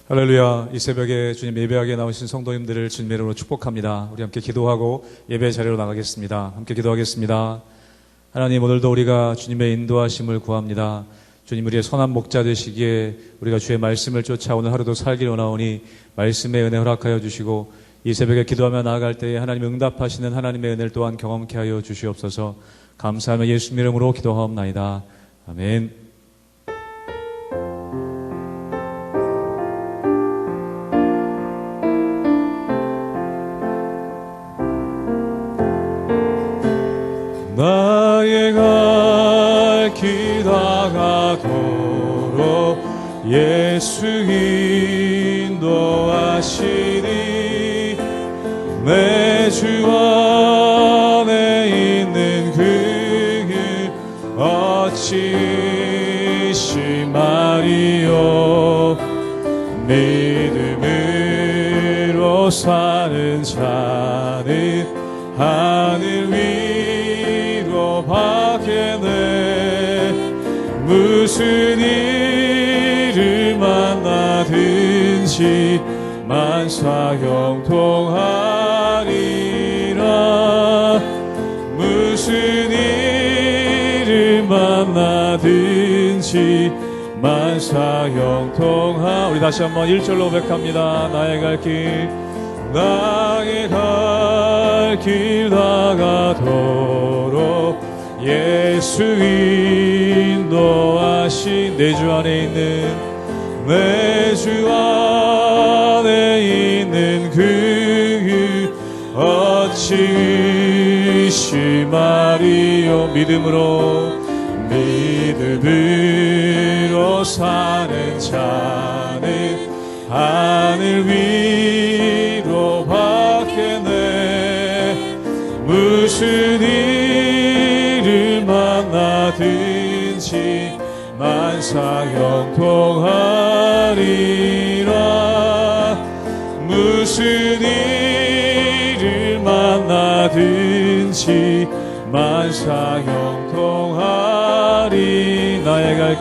할렐루야. 이 새벽에 주님 예배하게 나오신 성도님들을 주님의 이름으로 축복합니다. 우리 함께 기도하고 예배 자리로 나가겠습니다. 함께 기도하겠습니다. 하나님, 오늘도 우리가 주님의 인도하심을 구합니다. 주님, 우리의 선한 목자 되시기에 우리가 주의 말씀을 쫓아 오늘 하루도 살기를 원하오니 말씀의 은혜 허락하여 주시고, 이 새벽에 기도하며 나아갈 때에 하나님 응답하시는 하나님의 은혜를 또한 경험케 하여 주시옵소서. 감사하며 예수님 이름으로 기도하옵나이다. 아멘. 나의 갈 길 다가도록 예수 인도하시니 내 주 안에 있는 그 길 어찌 의심하리요. 믿음으로 사는 자는 하늘 위로 밖에네 무슨 일을 만나든지 만사형통하리라. 무슨 일을 만나든지 만사형통하. 우리 다시 한번 1절로 고백합니다. 나의 갈 길 다가도록 예수 인도하신 내 주 안에 있는 그 어찌 의심하리요. 믿음으로 사는 자는 하늘 위로 밖에네 무슨 일을 만나든지 만사형통하리라. 무슨 일을 만나든지 만사형통하리. 나의 갈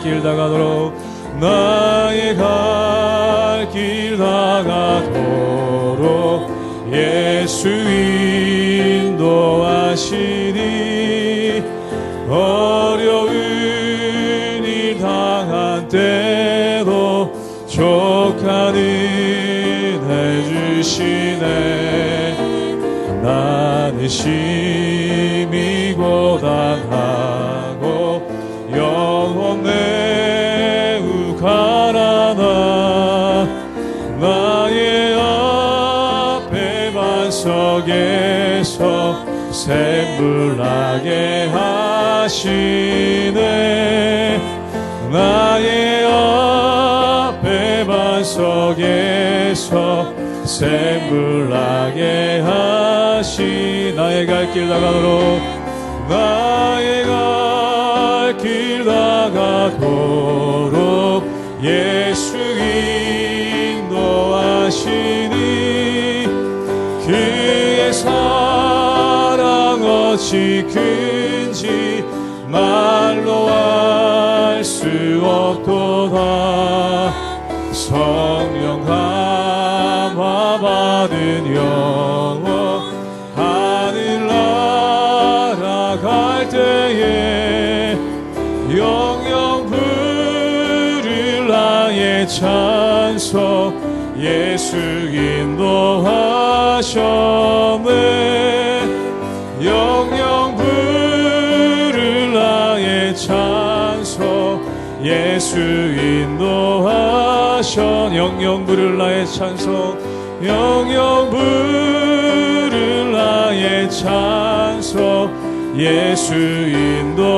길 다가도록 예수 인도하시니 어려운 일 당한 때도 족한 은혜 주시네. 나는 심히 고단하고 영혼 매우 가난하. 나의 앞에 반석에서 샘물 나게 하시네. 나의 앞에 반석에서 샘물 나게 하시. 나의 갈 길 다가도록 예수 인도하시니 그의 사랑 어찌 큰지 말로 알 수 없도다. 성령 감화 받은 영혼 하늘 날아갈 때에 영영 부를 나의 찬송 예수 인도하셨네. 영영 부를 나의 찬송 예수 인도하셨. 영영 부를 나의 찬송 영영 부를 나의 찬송 예수 인도하셨네.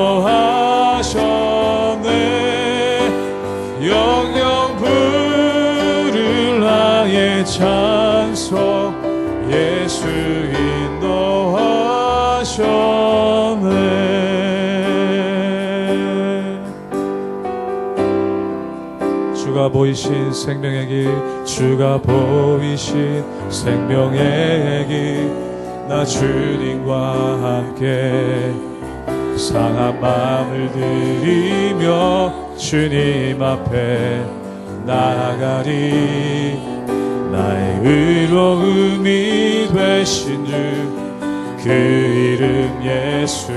영영 부를 나의 찬송 예수 인도하셨네. 주가 보이신 생명의 길, 주가 보이신 생명의 길, 나 주님과 함께 상한 마음을 들이며 주님 앞에 나아가리. 나의 의로움이 되신 주 그 이름 예수,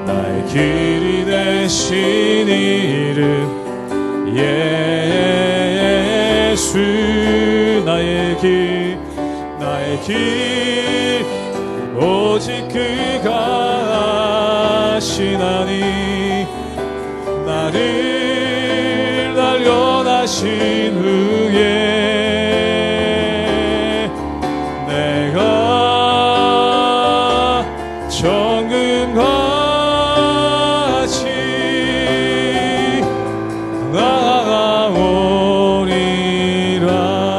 나의 길이 되신 이름 예수. 나의 길 오직 그가 하시나니. 나를 단련하신 후에 내가 정금같이 나아오리라.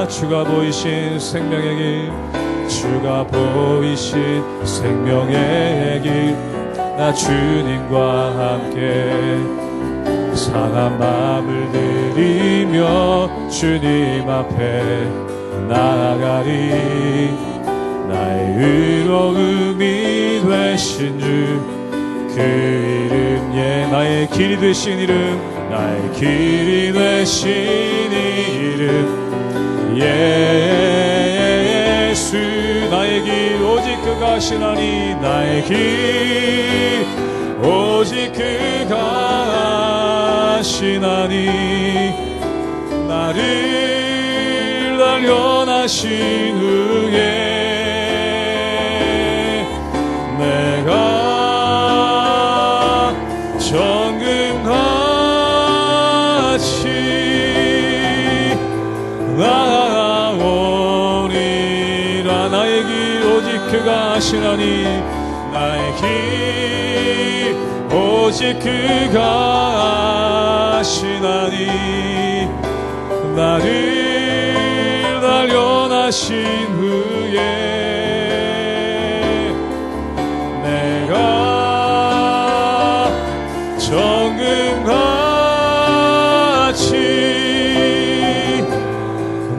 주가 보이신 생명의 길, 주가 보이신 생명의 길, 나 주님과 함께 상한 마음을 들이며 주님 앞에 나아가리. 나의 의로움이 되신 주 그 이름 나의 길이 되신 이름, 나의 길이 되신 이름 예수. 나의 길 오직 그가 하시나니. 나의 길 오직 그가 하시나니. 나를 단련하신 후에 내가 정금같이 나아오리라. 나의 길 오직 그가 하시나니. 나의 길 오직 그가 하시나니. 나를 단련하신 후에 내가 정금같이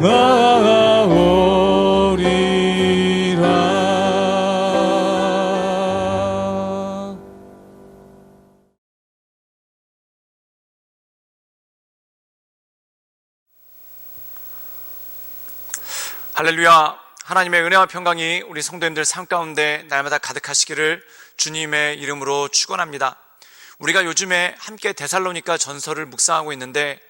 나아오리라. 할렐루야. 하나님의 은혜와 평강이 우리 성도님들 삶 가운데 날마다 가득하시기를 주님의 이름으로 축원합니다. 우리가 요즘에 함께 데살로니가 전서를 묵상하고 있는데,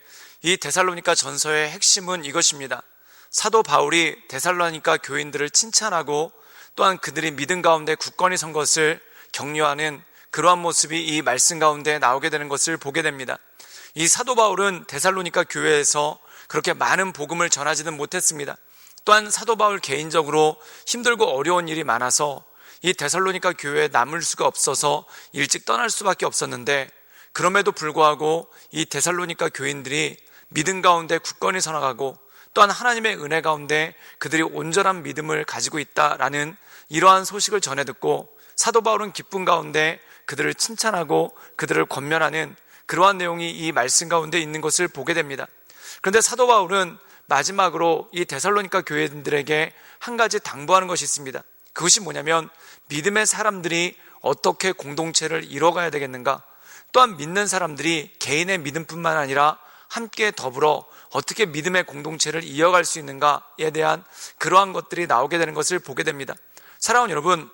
이 데살로니가 전서의 핵심은 이것입니다. 사도 바울이 데살로니가 교인들을 칭찬하고 또한 그들이 믿음 가운데 굳건히 선 것을 격려하는 그러한 모습이 이 말씀 가운데 나오게 되는 것을 보게 됩니다. 이 사도 바울은 데살로니가 교회에서 그렇게 많은 복음을 전하지는 못했습니다. 또한 사도 바울 개인적으로 힘들고 어려운 일이 많아서 이 데살로니가 교회에 남을 수가 없어서 일찍 떠날 수밖에 없었는데, 그럼에도 불구하고 이 데살로니가 교인들이 믿음 가운데 굳건히 서나가고 또한 하나님의 은혜 가운데 그들이 온전한 믿음을 가지고 있다라는 이러한 소식을 전해 듣고 사도 바울은 기쁨 가운데 그들을 칭찬하고 그들을 권면하는 그러한 내용이 이 말씀 가운데 있는 것을 보게 됩니다. 그런데 사도 바울은 마지막으로 이 데살로니가 교회들에게 한 가지 당부하는 것이 있습니다. 그것이 뭐냐면, 믿음의 사람들이 어떻게 공동체를 이뤄가야 되겠는가, 또한 믿는 사람들이 개인의 믿음뿐만 아니라 함께 더불어 어떻게 믿음의 공동체를 이어갈 수 있는가에 대한 그러한 것들이 나오게 되는 것을 보게 됩니다. 사랑하는 여러분,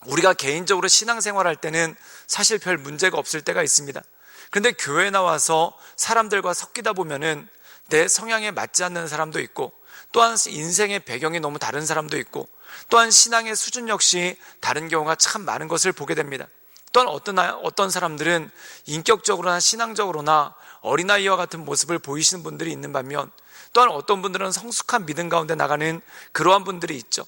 우리가 개인적으로 신앙생활할 때는 사실 별 문제가 없을 때가 있습니다. 그런데 교회에 나와서 사람들과 섞이다 보면은 내 성향에 맞지 않는 사람도 있고, 또한 인생의 배경이 너무 다른 사람도 있고, 또한 신앙의 수준 역시 다른 경우가 참 많은 것을 보게 됩니다. 또한 어떤 사람들은 인격적으로나 신앙적으로나 어린아이와 같은 모습을 보이시는 분들이 있는 반면, 또한 어떤 분들은 성숙한 믿음 가운데 나가는 그러한 분들이 있죠.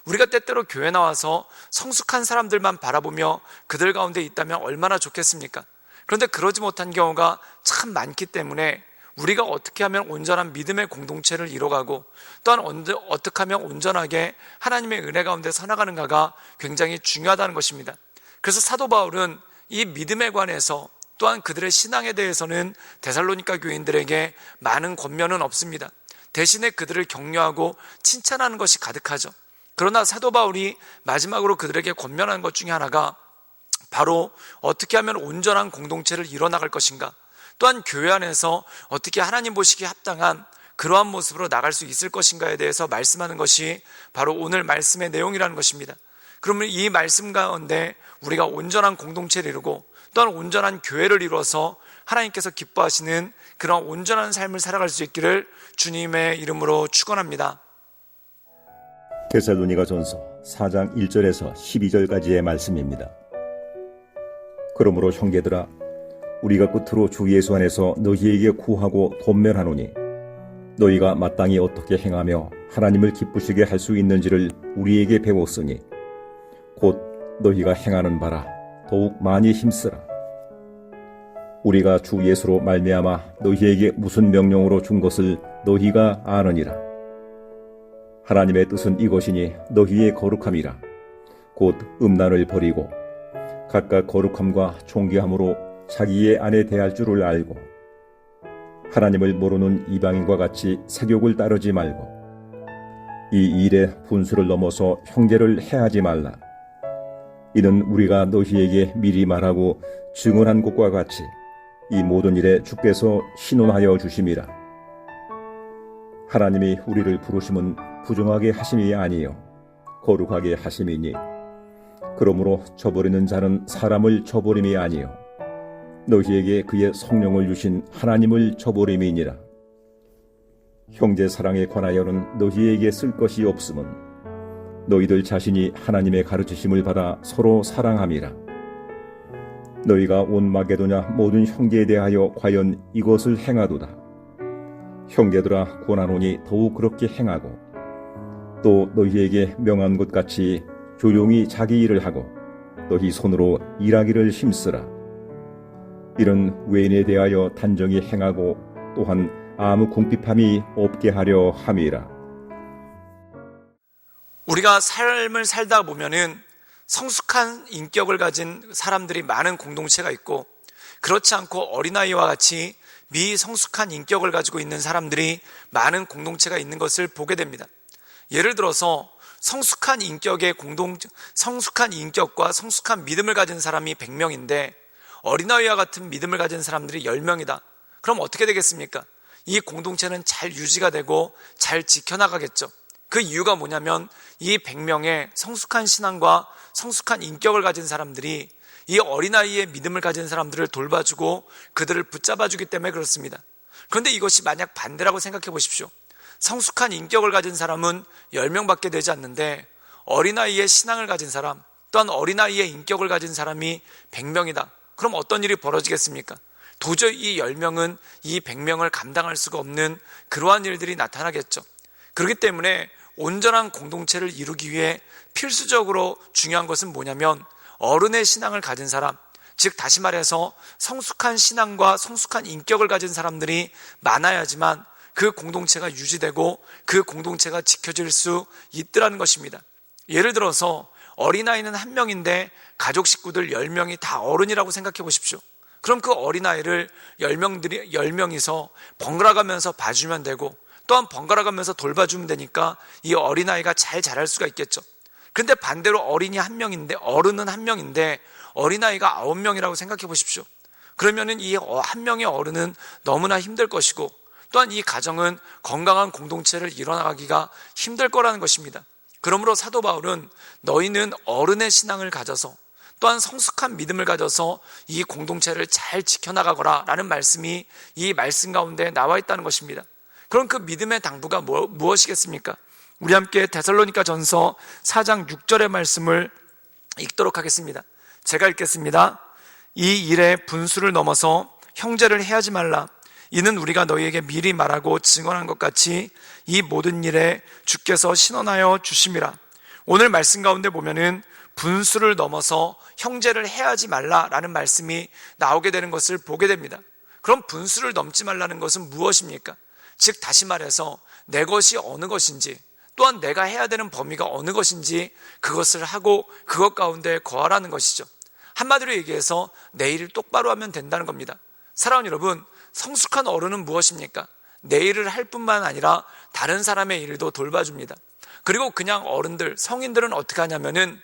우리가 때때로 교회 나와서 성숙한 사람들만 바라보며 그들 가운데 있다면 얼마나 좋겠습니까? 그런데 그러지 못한 경우가 참 많기 때문에 우리가 어떻게 하면 온전한 믿음의 공동체를 이뤄가고 또한 어떻게 하면 온전하게 하나님의 은혜 가운데 서나가는가가 굉장히 중요하다는 것입니다. 그래서 사도 바울은 이 믿음에 관해서 또한 그들의 신앙에 대해서는 데살로니가 교인들에게 많은 권면은 없습니다. 대신에 그들을 격려하고 칭찬하는 것이 가득하죠. 그러나 사도 바울이 마지막으로 그들에게 권면하는 것 중에 하나가 바로 어떻게 하면 온전한 공동체를 이뤄나갈 것인가, 또한 교회 안에서 어떻게 하나님 보시기에 합당한 그러한 모습으로 나갈 수 있을 것인가에 대해서 말씀하는 것이 바로 오늘 말씀의 내용이라는 것입니다. 그러면 이 말씀 가운데 우리가 온전한 공동체를 이루고 또한 온전한 교회를 이루어서 하나님께서 기뻐하시는 그런 온전한 삶을 살아갈 수 있기를 주님의 이름으로 축원합니다. 데살로니가전서 4장 1절에서 12절까지의 말씀입니다. 그러므로 형제들아, 우리가 끝으로 주 예수 안에서 너희에게 구하고 권면하노니 너희가 마땅히 어떻게 행하며 하나님을 기쁘시게 할 수 있는지를 우리에게 배웠으니 곧 너희가 행하는 바라 더욱 많이 힘쓰라. 우리가 주 예수로 말미암아 너희에게 무슨 명령으로 준 것을 너희가 아느니라. 하나님의 뜻은 이것이니 너희의 거룩함이라. 곧 음란을 버리고 각각 거룩함과 존귀함으로 자기의 아내 대할 줄을 알고 하나님을 모르는 이방인과 같이 세욕을 따르지 말고 이 일에 분수를 넘어서 형제를 해하지 말라. 이는 우리가 너희에게 미리 말하고 증언한 것과 같이 이 모든 일에 주께서 신원하여 주심이라. 하나님이 우리를 부르심은 부정하게 하심이 아니요 거룩하게 하심이니 그러므로 저버리는 자는 사람을 저버림이 아니요 너희에게 그의 성령을 주신 하나님을 저버림이니라. 형제 사랑에 관하여는 너희에게 쓸 것이 없음은 너희들 자신이 하나님의 가르치심을 받아 서로 사랑함이라. 너희가 온 마게도냐 모든 형제에 대하여 과연 이것을 행하도다. 형제들아 권하노니 더욱 그렇게 행하고 또 너희에게 명한 것 같이 조용히 자기 일을 하고 너희 손으로 일하기를 힘쓰라. 이런 외인에 대하여 단정히 행하고 또한 아무 궁핍함이 없게 하려 함이라. 우리가 삶을 살다 보면은 성숙한 인격을 가진 사람들이 많은 공동체가 있고 그렇지 않고 어린아이와 같이 미성숙한 인격을 가지고 있는 사람들이 많은 공동체가 있는 것을 보게 됩니다. 예를 들어서 성숙한 인격과 성숙한 믿음을 가진 사람이 100명인데 어린아이와 같은 믿음을 가진 사람들이 10명이다. 그럼 어떻게 되겠습니까? 이 공동체는 잘 유지가 되고 잘 지켜나가겠죠. 그 이유가 뭐냐면 이 100명의 성숙한 신앙과 성숙한 인격을 가진 사람들이 이 어린아이의 믿음을 가진 사람들을 돌봐주고 그들을 붙잡아주기 때문에 그렇습니다. 그런데 이것이 만약 반대라고 생각해 보십시오. 성숙한 인격을 가진 사람은 10명밖에 되지 않는데 어린아이의 신앙을 가진 사람 또한 어린아이의 인격을 가진 사람이 100명이다. 그럼 어떤 일이 벌어지겠습니까? 도저히 이 10명은 이 100명을 감당할 수가 없는 그러한 일들이 나타나겠죠. 그렇기 때문에 온전한 공동체를 이루기 위해 필수적으로 중요한 것은 뭐냐면 어른의 신앙을 가진 사람, 즉 다시 말해서 성숙한 신앙과 성숙한 인격을 가진 사람들이 많아야지만 그 공동체가 유지되고 그 공동체가 지켜질 수 있더라는 것입니다. 예를 들어서 어린아이는 1명인데 가족 식구들 10명이 다 어른이라고 생각해 보십시오. 그럼 그 어린아이를 10명이서 번갈아가면서 봐주면 되고 또한 번갈아가면서 돌봐주면 되니까 이 어린아이가 잘 자랄 수가 있겠죠. 그런데 반대로 어른은 1명인데 어린아이가 9명이라고 생각해 보십시오. 그러면은 이 1명의 어른은 너무나 힘들 것이고 또한 이 가정은 건강한 공동체를 이뤄나가기가 힘들 거라는 것입니다. 그러므로 사도 바울은 너희는 어른의 신앙을 가져서 또한 성숙한 믿음을 가져서 이 공동체를 잘 지켜나가거라 라는 말씀이 이 말씀 가운데 나와 있다는 것입니다. 그럼 그 믿음의 당부가 무엇이겠습니까? 우리 함께 데살로니가 전서 4장 6절의 말씀을 읽도록 하겠습니다. 제가 읽겠습니다. 이 일에 분수를 넘어서 형제를 해하지 말라. 이는 우리가 너희에게 미리 말하고 증언한 것 같이 이 모든 일에 주께서 신원하여 주심이라. 오늘 말씀 가운데 보면은 분수를 넘어서 형제를 해하지 말라라는 말씀이 나오게 되는 것을 보게 됩니다. 그럼 분수를 넘지 말라는 것은 무엇입니까? 즉 다시 말해서 내 것이 어느 것인지 또한 내가 해야 되는 범위가 어느 것인지 그것을 하고 그것 가운데 거하라는 것이죠. 한마디로 얘기해서 내 일을 똑바로 하면 된다는 겁니다. 사랑하는 여러분, 성숙한 어른은 무엇입니까? 내 일을 할 뿐만 아니라 다른 사람의 일도 돌봐줍니다. 그리고 그냥 어른들, 성인들은 어떻게 하냐면은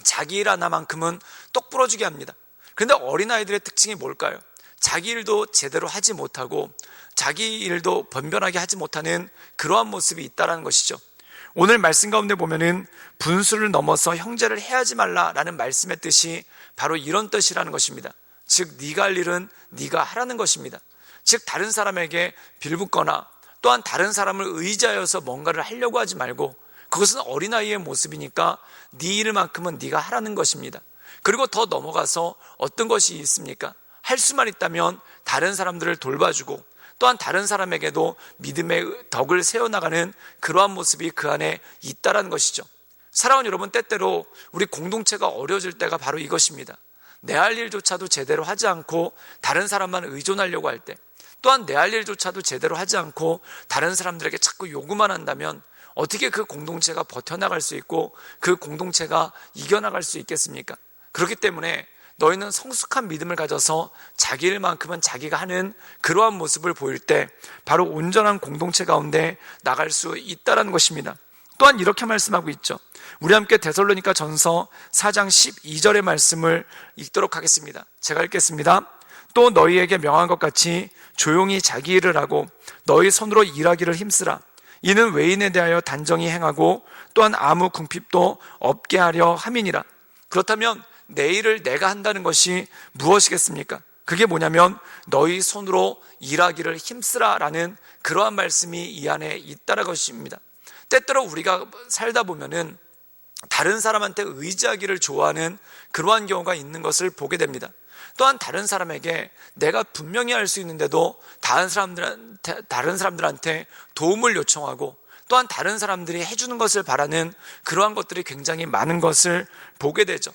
자기 일 하나만큼은 똑 부러지게 합니다. 그런데 어린아이들의 특징이 뭘까요? 자기 일도 제대로 하지 못하고 자기 일도 변변하게 하지 못하는 그러한 모습이 있다는 것이죠. 오늘 말씀 가운데 보면은 분수를 넘어서 형제를 해하지 말라라는 말씀의 뜻이 바로 이런 뜻이라는 것입니다. 즉 네가 할 일은 네가 하라는 것입니다. 즉 다른 사람에게 빌붙거나 또한 다른 사람을 의지하여서 뭔가를 하려고 하지 말고, 그것은 어린아이의 모습이니까 네 일만큼은 네가 하라는 것입니다. 그리고 더 넘어가서 어떤 것이 있습니까? 할 수만 있다면 다른 사람들을 돌봐주고 또한 다른 사람에게도 믿음의 덕을 세워나가는 그러한 모습이 그 안에 있다라는 것이죠. 사랑하는 여러분, 때때로 우리 공동체가 어려워질 때가 바로 이것입니다. 내 할 일조차도 제대로 하지 않고 다른 사람만 의존하려고 할 때, 또한 내 할 일조차도 제대로 하지 않고 다른 사람들에게 자꾸 요구만 한다면 어떻게 그 공동체가 버텨나갈 수 있고 그 공동체가 이겨나갈 수 있겠습니까? 그렇기 때문에 너희는 성숙한 믿음을 가져서 자기 일만큼은 자기가 하는 그러한 모습을 보일 때 바로 온전한 공동체 가운데 나갈 수 있다는 것입니다. 또한 이렇게 말씀하고 있죠. 우리 함께 데살로니가 전서 4장 12절의 말씀을 읽도록 하겠습니다. 제가 읽겠습니다. 또 너희에게 명한 것 같이 조용히 자기 일을 하고 너희 손으로 일하기를 힘쓰라. 이는 외인에 대하여 단정히 행하고 또한 아무 궁핍도 없게 하려 함이니라. 그렇다면 내 일을 내가 한다는 것이 무엇이겠습니까? 그게 뭐냐면 너희 손으로 일하기를 힘쓰라라는 그러한 말씀이 이 안에 있다는 것입니다. 때때로 우리가 살다 보면은 다른 사람한테 의지하기를 좋아하는 그러한 경우가 있는 것을 보게 됩니다. 또한 다른 사람에게 내가 분명히 할 수 있는데도 다른 사람들한테 도움을 요청하고 또한 다른 사람들이 해주는 것을 바라는 그러한 것들이 굉장히 많은 것을 보게 되죠.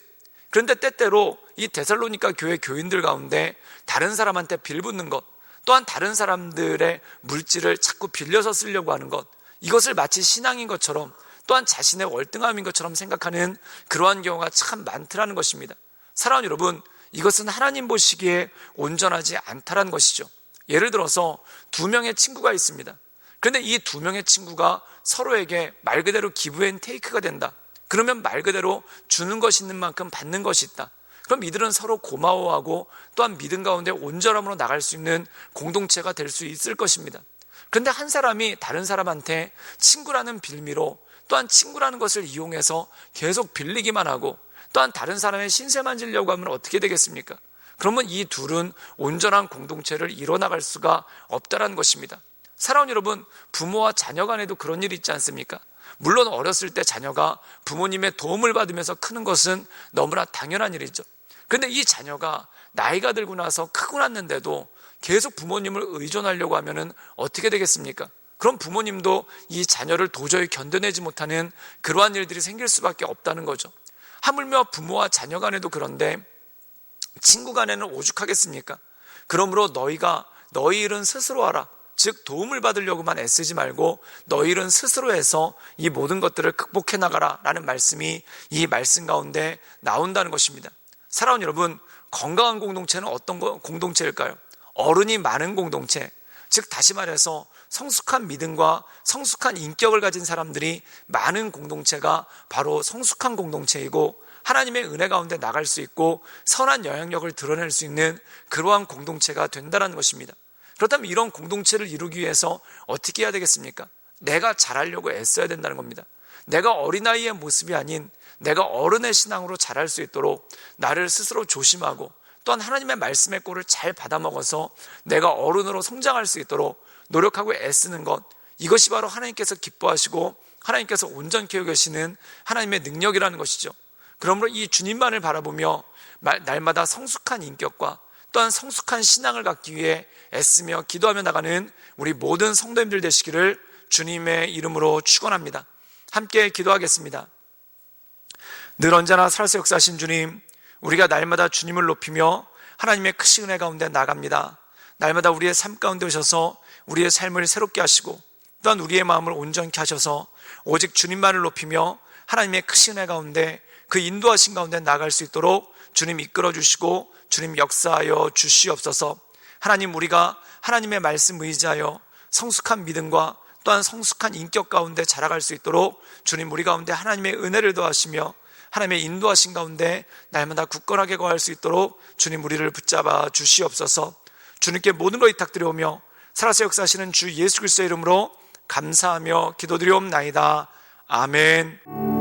그런데 때때로 이 데살로니가 교회 교인들 가운데 다른 사람한테 빌붙는 것, 또한 다른 사람들의 물질을 자꾸 빌려서 쓰려고 하는 것, 이것을 마치 신앙인 것처럼 또한 자신의 월등함인 것처럼 생각하는 그러한 경우가 참 많더라는 것입니다. 사랑하는 여러분, 이것은 하나님 보시기에 온전하지 않다라는 것이죠. 예를 들어서 두 명의 친구가 있습니다. 그런데 이 두 명의 친구가 서로에게 말 그대로 기브 앤 테이크가 된다. 그러면 말 그대로 주는 것이 있는 만큼 받는 것이 있다. 그럼 이들은 서로 고마워하고 또한 믿음 가운데 온전함으로 나갈 수 있는 공동체가 될 수 있을 것입니다. 그런데 한 사람이 다른 사람한테 친구라는 빌미로 또한 친구라는 것을 이용해서 계속 빌리기만 하고 또한 다른 사람의 신세만 지려고 하면 어떻게 되겠습니까? 그러면 이 둘은 온전한 공동체를 이뤄나갈 수가 없다는 것입니다. 사랑하는 여러분, 부모와 자녀 간에도 그런 일이 있지 않습니까? 물론 어렸을 때 자녀가 부모님의 도움을 받으면서 크는 것은 너무나 당연한 일이죠. 그런데 이 자녀가 나이가 들고 나서 크고 났는데도 계속 부모님을 의존하려고 하면 어떻게 되겠습니까? 그럼 부모님도 이 자녀를 도저히 견뎌내지 못하는 그러한 일들이 생길 수밖에 없다는 거죠. 하물며 부모와 자녀 간에도 그런데 친구 간에는 오죽하겠습니까? 그러므로 너희가 너희 일은 스스로 하라. 즉 도움을 받으려고만 애쓰지 말고 너희 일은 스스로 해서 이 모든 것들을 극복해 나가라 라는 말씀이 이 말씀 가운데 나온다는 것입니다. 사랑하는 여러분, 건강한 공동체는 어떤 공동체일까요? 어른이 많은 공동체, 즉 다시 말해서 성숙한 믿음과 성숙한 인격을 가진 사람들이 많은 공동체가 바로 성숙한 공동체이고 하나님의 은혜 가운데 나갈 수 있고 선한 영향력을 드러낼 수 있는 그러한 공동체가 된다는 것입니다. 그렇다면 이런 공동체를 이루기 위해서 어떻게 해야 되겠습니까? 내가 잘하려고 애써야 된다는 겁니다. 내가 어린아이의 모습이 아닌 내가 어른의 신앙으로 자랄 수 있도록 나를 스스로 조심하고 또한 하나님의 말씀의 꼴을 잘 받아먹어서 내가 어른으로 성장할 수 있도록 노력하고 애쓰는 것, 이것이 바로 하나님께서 기뻐하시고 하나님께서 온전케 여기시는 하나님의 능력이라는 것이죠. 그러므로 이 주님만을 바라보며 날마다 성숙한 인격과 또한 성숙한 신앙을 갖기 위해 애쓰며 기도하며 나가는 우리 모든 성도님들 되시기를 주님의 이름으로 축원합니다. 함께 기도하겠습니다. 늘 언제나 살아서 역사하신 주님, 우리가 날마다 주님을 높이며 하나님의 크신 은혜 가운데 나갑니다. 날마다 우리의 삶 가운데 오셔서 우리의 삶을 새롭게 하시고 또한 우리의 마음을 온전케 하셔서 오직 주님만을 높이며 하나님의 크신 은혜 가운데 그 인도하신 가운데 나갈 수 있도록 주님 이끌어 주시고 주님 역사하여 주시옵소서. 하나님, 우리가 하나님의 말씀 의지하여 성숙한 믿음과 또한 성숙한 인격 가운데 자라갈 수 있도록 주님 우리 가운데 하나님의 은혜를 더하시며 하나님의 인도하신 가운데 날마다 굳건하게 거할 수 있도록 주님 우리를 붙잡아 주시옵소서. 주님께 모든 걸 위탁드려오며 살아서 역사하시는 주 예수 그리스도의 이름으로 감사하며 기도드리옵나이다. 아멘.